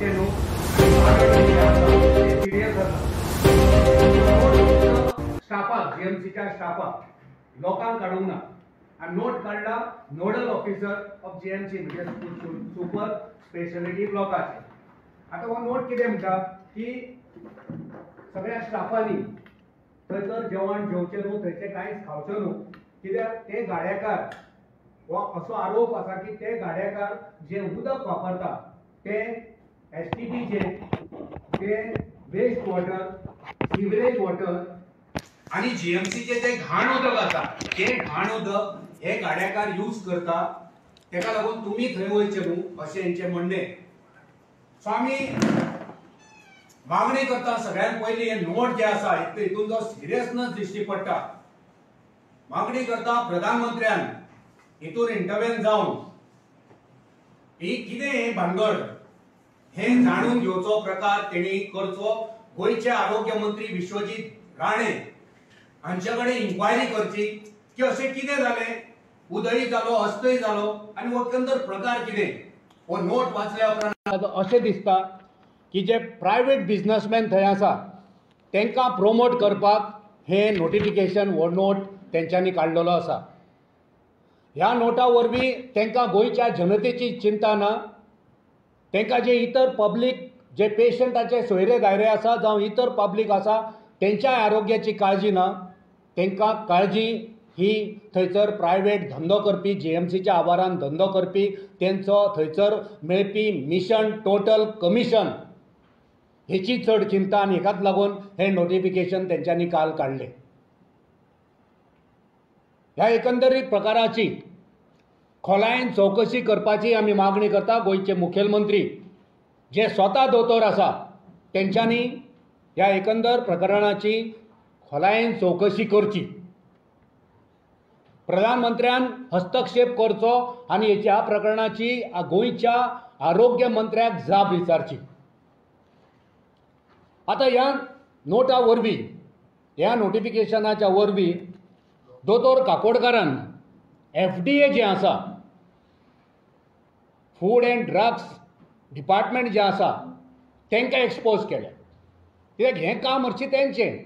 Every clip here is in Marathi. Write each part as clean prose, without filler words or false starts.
जावचे न्हू सिरियस आसा स्टाफाक जीएमसीच्या स्टाफाक लोकांक काडूंक ना आनी नोट काडला नोडल ऑफिसर ऑफ जीएमसी म्हणजे सुपर स्पेशलिटी ब्लॉकाचे। आता हो नोट कितें म्हणटा की सगळ्या स्टाफांनी थंयसर जेवण जेवचें न्हू थंयचें कांयच खावचें न्हू कित्याक ते गाड्याकार हो असो आरोप आसा की ते गाड्याकार जे उदक वापरता ते एसटीपीचे ते वेस्ट वॉटर सिवरेज वॉटर आणि जीएमसीचे जे घाण उदक आसा ते घाण उदक हे गाड्याकार यूज करता तेका लागून तुम्ही थंय वयचे न्हू अशें हेंचें म्हणणें। सो आमी मागणी करता सगळ्यात पयलीं हे नोट जे आसा हितून जो सिरियसनेस दिश्टी पडटा मागणी करता प्रधानमंत्र्यान हितून इंटरव्हेन जावन ही कितें हे भानगड हे जाणून घेवचो प्रकार तेणी करचो। गोयचे आरोग्य मंत्री विश्वजीत राणे हांचे कडेन इन्क्वायरी करची की अशें कितें जालें उदयी जालो हस्तय जालो आनी एकंदर प्रकार कितें। हो नोट वाचल्या उपरांत अशें दिसता की जे प्रायवेट बिझनेसमॅन थंय आसा तांकां प्रोमोट करपाक हे नोटिफिकेशन हो नोट तेंच्यांनी काडलेलो आसा। ह्या नोटा वरवीं तांकां गोंयच्या जनतेची चिंता ना, तांकां जे इतर पब्लीक जे पेशंटाचे सोयरे दायरे आसा जावं इतर पब्लीक आसा तेंच्या आरोग्याची काळजी ना, तांकां काळजी ही थंयसर प्रायवेट धंदो करपी जीएमसीच्या आवारान धंदो करपी तेंचो थंयसर मेळपी मिशन टोटल कमिशन हेची चड चिंता आनी हेकाच लागून हे नोटिफिकेशन तेंच्यांनी काल काडलें। ह्या एकंदरीत प्रकाराची खोलायेन चौकशी करपाची आमी मागणी करता। गोंयचे मुखेलमंत्री जे स्वता दोतोर आसा तेंच्यांनी ह्या एकंदर प्रकरणाची खोलायेन चौकशी करची, प्रधानमंत्र्यान हस्तक्षेप करचो आनी ह्या प्रकरणाची गोंयच्या आरोग्य मंत्र्याक जाप विचारची। आता ह्या नोटा वरवीं ह्या नोटिफिकेशनाच्या वरवीं दोतोर काकोडकारान FDA जे आसा फूड एंड ड्रग्स डिपार्टमेंट जे आसा तांकां एक्सपोज केलें कित्याक हें काम हरशीं तेंचें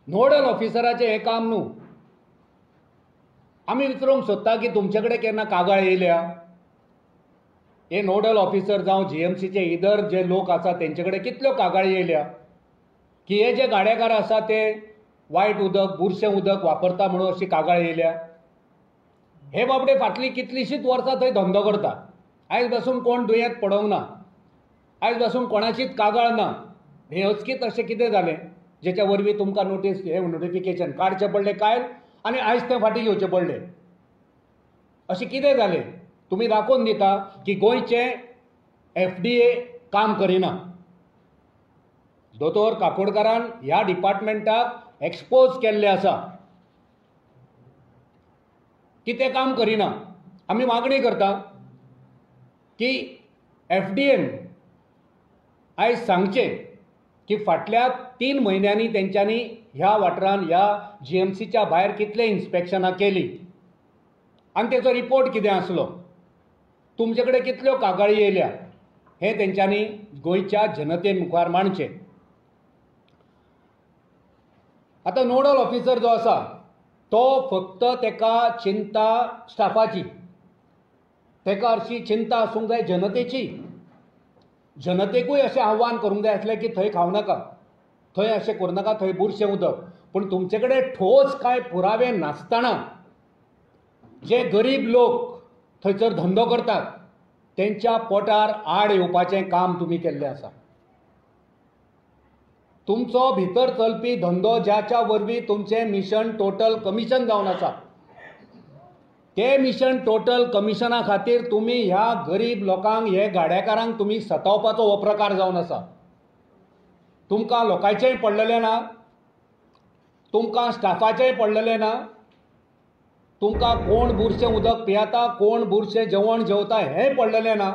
नोडल ऑफिसराचें हें काम न्हू। आमी विचारूंक सोदता की तुमचे कडेन केन्ना कागाळ येयल्या हे नोडल ऑफिसर जावं जीएमसीचे इतर जे लोक आसा तेंचे कडेन कितल्यो कागाळी येयल्या की हे जे गाड्याकार आसा ते वायट उदक बुरशें उदक वापरता म्हणून अशी कागाळ येयल्या। हे बाबडे फाटलीं कितलींशींच वर्सां थंय धंदो करता, आयज पासून कोण दुयेंत पडोंक ना, आयज पासून कोणाचीच कागाळ ना। हें अचकीत अशें कितें जालें जेच्या वरवीं तुमकां नोटीस हे नोटिफिकेशन काडचें पडलें कायल आनी आयज तें फाटीं घेवचें पडलें। अशें कितें जालें तुमी दाखोवन दिता की गोंयचे FDA काम करिना। दोतोर काकोडकारान ह्या डिपार्टमेंटाक एक्सपोज केल्लें आसा की ते काम करिना। आमी मागणी करता की FDAन आयज सांगचें की फाटल्या 3 म्हयन्यांनी तेंच्यांनी ह्या वाठारान ह्या जीएमसीच्या भायर कितले इन्स्पेक्शनां केली आनी तेचो रिपोर्ट कितें आसलो, तुमचे कडेन कितल्यो कागाळी येयल्या हें तेंच्यांनी गोंयच्या जनते मुखार मांडचें। आता नोडल ऑफिसर जो आसा तो फक्त तेका चिंता स्टाफाची, तेका हरशी चिंता आसूंक जाय जनतेची। जनतेकूय अशें आव्हान करूंक जाय आसलें की थंय खावं नाका, थंय अशें करूं नाका, थंय बुरशें उदक। पूण तुमचे कडेन ठोस कांय पुरावे नासतना जे गरीब लोक थंयसर धंदो करतात तेंच्या पोटार आड येवपाचें काम तुमी केल्लें आसा। तुमचो भितर चलपी धंदो ज्याच्या वरवीं तुमचें मिशन टोटल कमिशन जावन आसा ते मिशन टोटल कमिशना खातीर तुमी ह्या गरीब लोकांक हे गाड्याकारांक तुमी सतावपाचो हो प्रकार जावन आसा। तुमकां लोकांचेंय पडलेलें ना, तुमकां स्टाफाचेंय पडलेलें ना, तुमकां कोण बुरशें उदक पियेता कोण बुरशें जेवण जेवता हेंय पडलेलें ना।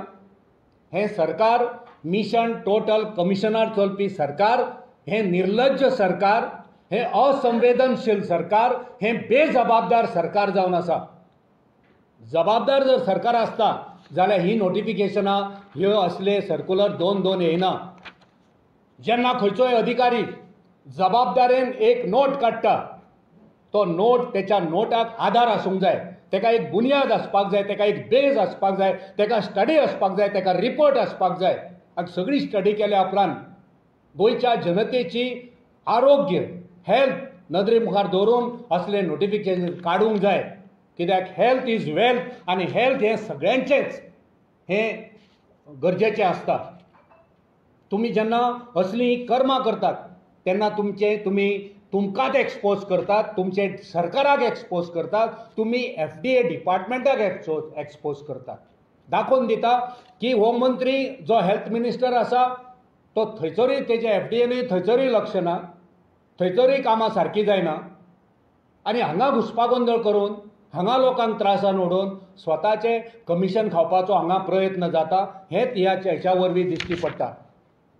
हें सरकार मिशन टोटल कमिशनार चलपी सरकार हें निर्लज्ज सरकार, हें असंवेदनशील सरकार, हें बेजबाबदार सरकार जावन आसा। जबाबदार जर सरकार आसता जाल्यार ही नोटिफिकेशनां ह्यो असले सर्क्युलर 2-2 येना. जेन्ना खंयचोय अधिकारी जबाबदारेन एक नोट काडटा, तो नोट तेच्या नोटाक आधार आसूंक जाय, तेका एक बुनियाद आसपाक जाय, तेका एक बेज आसपाक जाय, तेका स्टडी आसपाक जाय, तेका रिपोर्ट आसपाक जाय. आनी सगळी स्टडी केल्या उपरांत गोंयच्या जनतेची आरोग्य हेल्थ नदरे मुखार दवरून असले नोटिफिकेशन काडूंक जाय. कित्याक हेल्थ इज वेल्थ आनी हेल्थ हें सगळ्यांचेंच हें गरजेचें आसता. तुमी जेन्ना असलीं कर्मां करतात तेन्ना तुमी तुमकांच एक्सपोज करतात, तुमचे सरकाराक एक्सपोज करतात, तुमी FDA डिपार्टमेंटाक एक्सपोज करतात. दाखोवन दिता की हो मंत्री जो हेल्थ मिनिस्टर आसा तो थंयसरूय तेजे FDAनूय थंयसरूय लक्ष ना, थंयसरूय कामां सारकीं जायना आनी हांगा घुसपागोंदळ करून हांगा लोकांक त्रासान उडोवन स्वताचे कमिशन खावपाचो हांगा प्रयत्न जाता. हेंच ह्या वरवीं दिश्टी पडटा.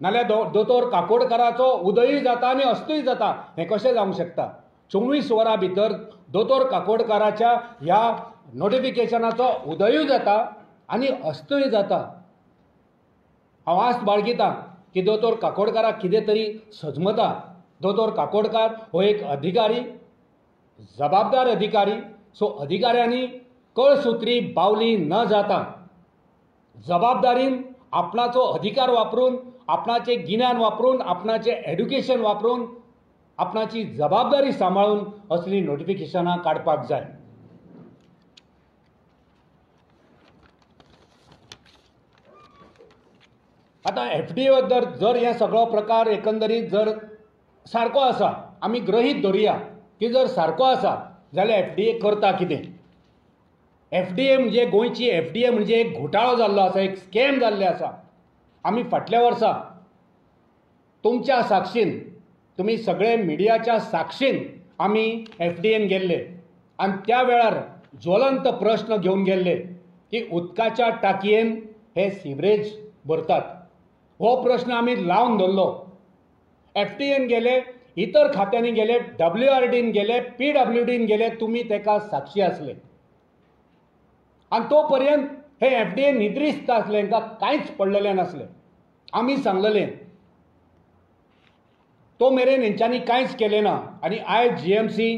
नाल्यार दोतोर काकोडकराचो उदयूय जाता आनी अस्तूय जाता. हें कशें जावंक शकता? 24 वरां भितर दोतोर काकोडकराच्या ह्या नोटिफिकेशनाचो उदयूय जाता आनी अस्तूय जाता. हांव आस्त बाळगितां की दोतोर काकोडकराक कितें तरी सजमता. दोतोर काकोडकार हो एक अधिकारी, जबाबदार अधिकारी. सो अधिकाऱ्यांनी कळसुत्री बावली न जाता जबाबदारीन आपणाचो अधिकार वापरून, आपणाचें गिन्यान वापरून, आपणाचें एड्युकेशन वापरून, आपणाची जबाबदारी सांबाळून असली नोटिफिकेशनां काडपाक जाय. आतां FDA बद्दल जर हे सगळो प्रकार एकंदरीत जर सारको आसा, आमी गृहीत धरुया की जर सारको आसा जाल्यार FDA करता कितें? FDA म्हणजे गोंयची FDA म्हणजे एक घोटाळो जाल्लो आसा, एक स्कॅम जाल्ले आसा. आमी फाटल्या वर्सा तुमच्या साक्षीन, तुमी सगळे मिडियाच्या साक्षीन आमी FDAन गेल्ले आनी त्या वेळार ज्वलंत प्रश्न घेवन गेल्ले की उदकाच्या टाकयेन हे सिवरेज भरतात. हो प्रश्न आमी लावन धरलो. FDAन गेले, इतर खात्यांनी गेले, WRDन गेले, PWDन गेले, तुमी तेका साक्षी आसले. आनी तो पर्यंत हे FDA निद्रिस्त आसले, हांकां कांयच पडलेलें नासलें. आमी सांगलेलें, तो मेरेन हेंच्यांनी कांयच केलें ना. आनी आयज GMC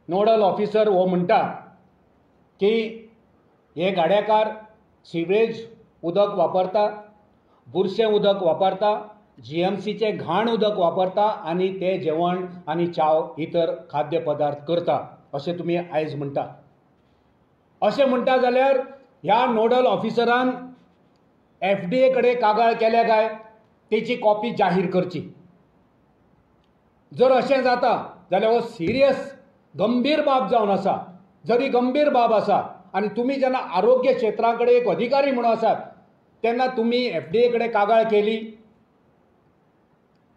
नोडल ऑफिसर हो म्हणटा की हे गाड्याकार सिवरेज उदक वापरता, बुरशें उदक वापरता, GMCचें घाण उदक वापरता आनी ते जेवण आनी चाव इतर खाद्य पदार्थ करता अशें तुमी आयज म्हणटा. अशें म्हणटा जाल्यार ह्या नोडल ऑफिसरान FDA कडेन कागाळ केल्या काय तेची कॉपी जाहीर करची. जर अशें जाता जाल्यार हो सिरियस गंभीर बाब जावन आसा. जरी गंभीर बाब आसा आनी तुमी जेन्ना आरोग्य क्षेत्रा कडेन एक अधिकारी म्हणून आसात तेन्ना तुमी FDA कडेन कागाळ केली.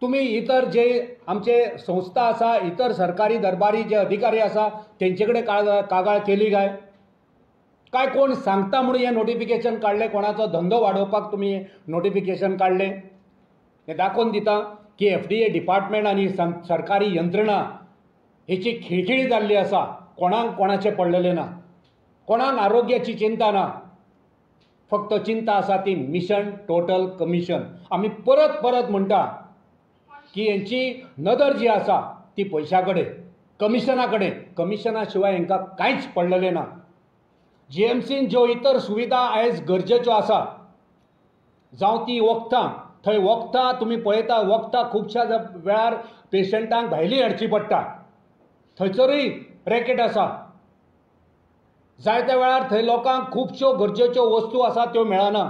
तुमी इतर जे आमचे संस्था आसा, इतर सरकारी दरबारी जे अधिकारी आसा तेंचे कडेन कागाळ केली काय कोण सांगता म्हणून हें नोटिफिकेशन काडलें? कोणाचो धंदो वाडोवपाक तुमी नोटिफिकेशन काडलें? हें दाखोवन दिता की FDA डिपार्टमेंट आनी सरकारी यंत्रणा हेची खिळखिळी जाल्ली आसा. कोणाक कोणाचें पडलेलें ना, कोणाक आरोग्याची चिंता ना. फक्त चिंता आसा ती मिशन टोटल कमिशन. आमी परत परत म्हणटा की हेंची नदर जी आसा ती पयशा कडेन, कमिशना कडेन. कमिशना शिवाय हांकां कांयच पडलेलें ना. GMCन ज्यो इतर सुविधा आयज गरजेच्यो आसा, जावं ती वखदां, थंय वखदां तुमी पळयता, वखदां खुबश्या वेळार पेशंटांक भायली हाडची पडटा. थंयसरूय रॅकेट आसा. जायत्या वेळार थंय लोकांक खुबश्यो गरजेच्यो वस्तू आसा त्यो मेळना.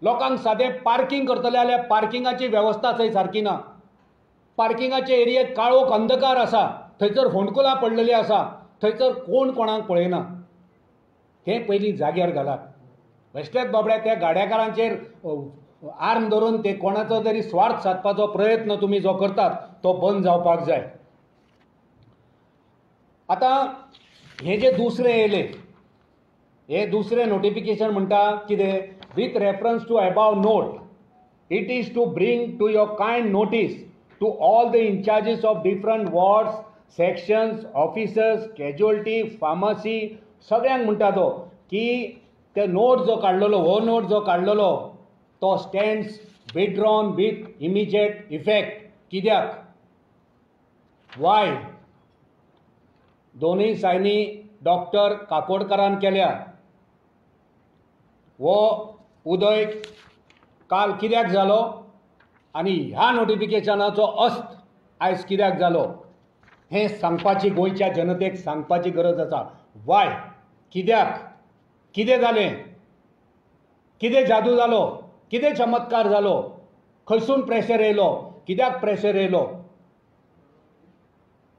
लोकांक सादें पार्किंग करतले जाल्यार पार्किंगाची वेवस्था थंय सारकी ना. पार्किंगाचे एरियेक काळोख अंधकार आसा. थंयसर फोंडकुलां पडलेलीं आसा. थंयसर कोण कोणाक पळयना. हें पयलीं जाग्यार घालात. बेश्टेच बाबड्या त्या गाड्याकारांचेर आर्म धरून ते कोणाचो तरी स्वार्थ सादपाचो प्रयत्न तुमी जो करतात तो बंद जावपाक जाय. आतां हे जे दुसरें येयलें, हे दुसरें नोटिफिकेशन म्हणटा कितें? With reference to above note, it is to bring to your kind notice to all the incharges of different wards, sections, officers, casualty, pharmacy, सगळ्यांक म्हणटा तो की ते नोट जो काडलेलो हो नोट जो काडलेलो तो stands withdrawn with immediate effect. कित्याक? वाय? दोनूय सायनी डॉक्टर काकोडकरान केल्या. हो उदय काल कित्याक जालो आनी ह्या नोटिफिकेशनाचो अस्त आयज कित्याक जालो हें सांगपाची गोंयच्या जनतेक सांगपाची गरज आसा. वाय? कित्याक? कितें जालें? कितें जादू जालो? कितें चमत्कार जालो? खंयसून प्रेशर येयलो? कित्याक प्रेशर येयलो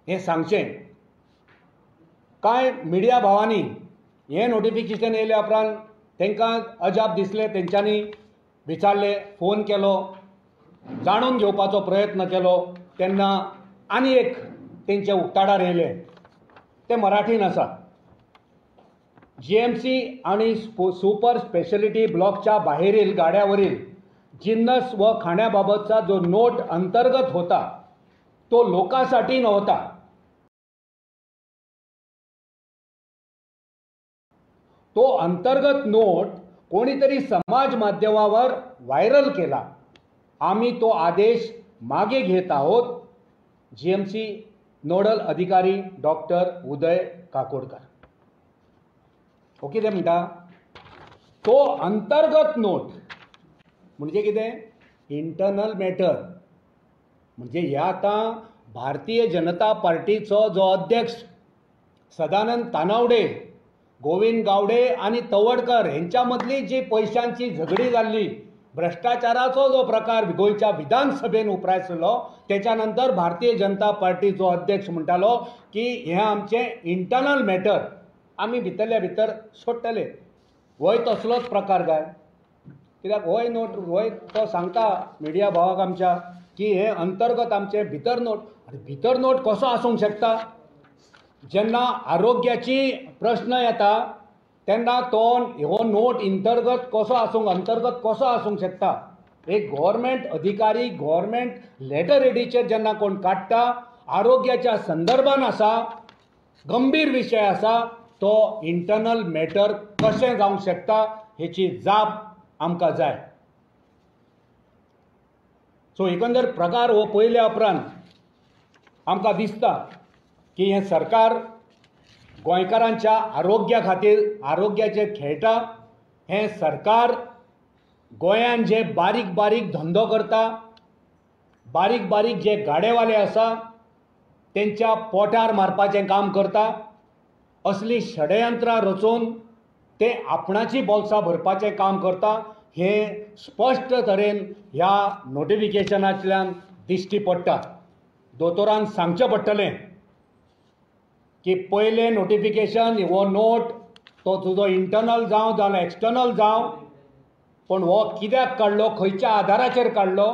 हें सांगचें. कांय मिडिया भावांनी हें नोटिफिकेशन येयल्या उपरांत तांकां अजाप दिसलें. तेंच्यांनी विचारलें, फोन केलो, जाणून घेवपाचो प्रयत्न केलो. तेन्ना आनी एक तेंचे उक्ताडार येयलें. तें मराठीन आसा. GMC आणि सुपर स्पेशलिटी ब्लॉकच्या बाहेरील गाड्यावरील जिन्नस व खाण्याबाबतचा जो नोट अंतर्गत होता तो लोकांसाठी नव्हता. तो अंतर्गत नोट कोणीतरी समाज माध्यमावर व्हायरल केला. आम्ही तो आदेश मागे घेत आहोत. GMC नोडल अधिकारी डॉक्टर उदय काकोडकर. हो कितें म्हणटा? तो अंतर्गत नोट म्हणजे कितें? Internal matter. म्हणजे हे आतां भारतीय जनता पार्टीचो जो अध्यक्ष सदानंद तानावडे, गोविंद गावडे आणि तवडकर हेंच्या मदली जी पयशांची झगडी जाल्ली, भ्रष्टाचाराचो जो प्रकार गोंयच्या विधानसभेन उप्रासलो, त्याच्या नंतर भारतीय जनता पार्टीचो अध्यक्ष म्हणटालो की हें आमचें इंटरनल मॅटर, आमी भितरल्या भितर सोडटले. होय तसलोच प्रकार काय? कित्याक होय नोट होय तो सांगता मिडिया भावाक आमच्या की हे अंतर्गत आमचे भितर नोट. आनी भितर नोट कसो आसूंक शकता? जेन्ना आरोग्याची प्रश्न येता तेन्ना तो हो नोट अंतर्गत कसो आसूंक शकता? एक गव्हर्मेंट अधिकारी गव्हर्मेंट लेटर हेडीचेर जेन्ना कोण काडटा, आरोग्याच्या संदर्भान आसा, गंभीर विशय आसा, तो इंटरनल मॅटर कशें जावंक शकता हेची जाप आमकां जाय. सो एकंदर प्रकार हो पळयल्या उपरांत आमकां दिसता की हें सरकार गोंयकारांच्या आरोग्या खातीर आरोग्याचेर खेळटा. हें सरकार गोंयान जे बारीक बारीक धंदो करता, बारीक बारीक जे गाडेवाले आसा तेंच्या पोटार मारपाचें काम करता. असली षडयंत्रां रचून ते आपणाची बोल्सां भरपाचें काम करता. हें स्पश्ट तरेन ह्या नोटिफिकेशनांतल्यान दिश्टी पडटा. दोतोरान सांगचें पडटलें की पयलें नोटिफिकेशन हो नोट तो तुजो इंटरनल जावं जावं एक्सटर्नल जावं, पण हो कित्याक काडलो, खंयच्या आधाराचेर काडलो.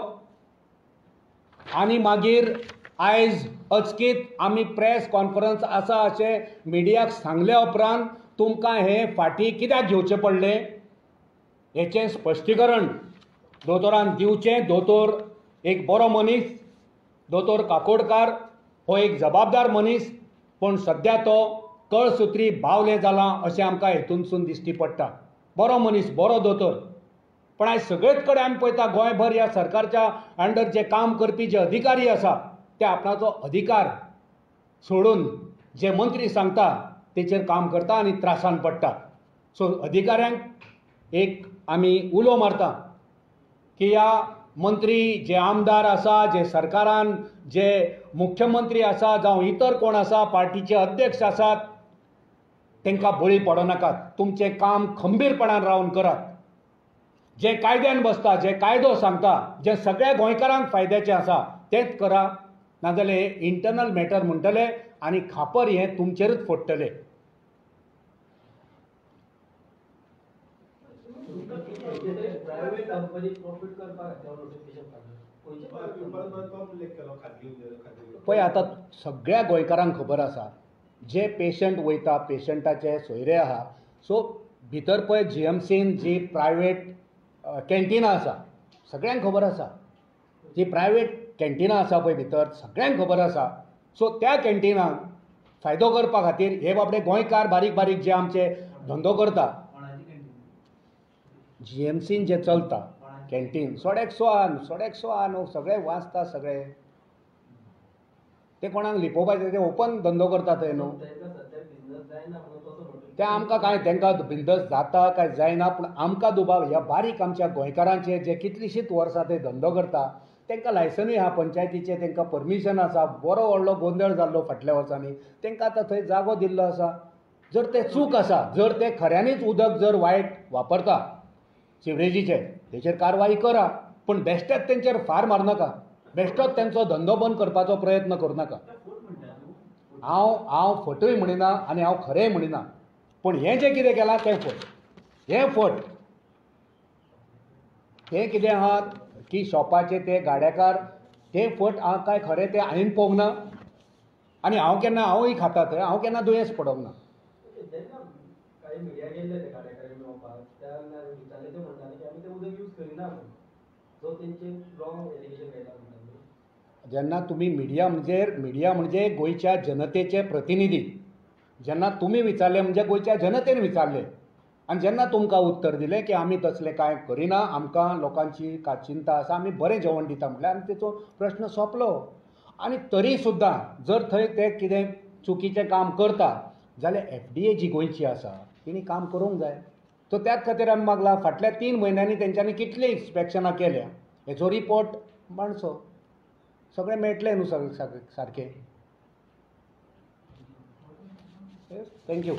आनी मागीर आयज अचकीत आमी प्रेस कॉन्फरन्स आसा अशें मिडियाक सांगल्या उपरांत तुमकां हें फाटीं कित्याक घेवचें पडलें हेचें स्पश्टीकरण दोतोरान दिवचें. दोतोर एक बरो मनीस, दोतोर काकोडकार हो एक जबाबदार मनीस, पण सद्या तो कळसुत्री बावले जाला अशें आमकां हेतूनसून दिश्टी पडटा. बरो मनीस, बरो दोतोर, पण आयज सगळेच कडेन आमी पळयता गोंयभर ह्या सरकारच्या अंडर जे काम करपी जे अधिकारी आसा ते आपणाचो अधिकार सोडून जे मंत्री सांगता तेचेर काम करता आनी त्रासान पडटा. सो अधिकाऱ्यांक एक आमी उलो मारता की ह्या मंत्री जे आमदार आसा, जे सरकारान जे मुख्यमंत्री आसा जावं इतर कोण आसा, पार्टीचे अध्यक्ष आसात, तांकां बळी पडो नाकात. तुमचें काम खंबीरपणान रावन करात. जे कायद्यान बसता, जे कायदो सांगता, जे सगळ्या गोंयकारांक फायद्याचें आसा तेंच करा. नाजाल्यार हे इंटरनल मॅटर म्हणटले आनी खापर हें तुमचेरच फोडटले. पळय आतां सगळ्या गोंयकारांक खबर आसा जे पेशंट वयता, पेशंटाचे सोयरे आहा, सो भितर पळय GMCन जी प्रायवेट कॅन्टिनां आसा सगळ्यांक खबर आसा. जी प्रायवेट कॅन्टिनां आसा पळय भितर सगळ्यांक खबर आसा. सो त्या कॅन्टिनांक फायदो करपा खातीर हे बाबडे गोंयकार बारीक बारीक जे आमचे धंदो करता, GMCन जे चलता कॅन्टीन सोड्याक सवा न्हू सगळे वाचता सगळे ते कोणाक लिपोवपाचें ते ओपन धंदो करता थंय न्हू ते आमकां कांय तांकां बिंदस जाता काय जायना पूण आमकां दुबाव ह्या बारीक आमच्या गोंयकारांचे जे कितलींशींच वर्सां ते धंदो करता तांकां लायसनूय आहा पंचायतीचे तांकां परमिशन आसा बरो व्हडलो गोंदळ जाल्लो फाटल्या वर्सांनी तांकां आतां थंय जागो दिल्लो आसा जर ते चूक आसा जर ते खऱ्यांनीच उदक जर वायट वापरता सिवरेजीचे तेचेर कारवाई करा पूण बेश्टेच तेंचेर फार मारनाका बेश्टोच तेंचो धंदो बंद करपाचो प्रयत्न करूं नाका हांव फटूय म्हणिना आनी हांव खरेंय म्हणिना पूण हें जें कितें केलां तें फट तें कितें आहा की शॉपाचे ते गाड्याकार ते फट काय खरें तें हांवें पळोवंक ना आनी हांवूय खाता थंय हांव केन्ना दुयेंस पडोंक ना काही मिडिया गेल्ले ते कार्यक्रम मेळोवपाक तेन्ना विचारले ते म्हणटाले की आमी ते उदक यूज करिना म्हणून सो तेंचे रॉंग एलिगेशन घायला म्हणटाले जेन्ना तुमी मिडिया म्हणजे गोंयच्या जनतेचे प्रतिनिधी जेन्ना तुमी विचारले म्हणजे गोंयच्या जनतेन विचारले आनी जेन्ना तुमकां उत्तर दिलें की आमी तसलें कांय करिना आमकां लोकांची चिंता आसा आमी बरें जेवण दिता म्हटल्यार आनी तेचो प्रश्न सोंपलो आनी तरी सुद्दां जर थंय ते कितें चुकीचें काम करता जाल्यार FDA जी गोंयची आसा तिणी काम करूंक जाय तो त्याच खातीर आमी मागला फाटल्या 3 म्हयन्यांनी तेंच्यांनी कितले इन्स्पेक्शनां केल्या हेचो रिपोर्ट माणसो सगळें मेळटलें न्हू सारकें थँक्यू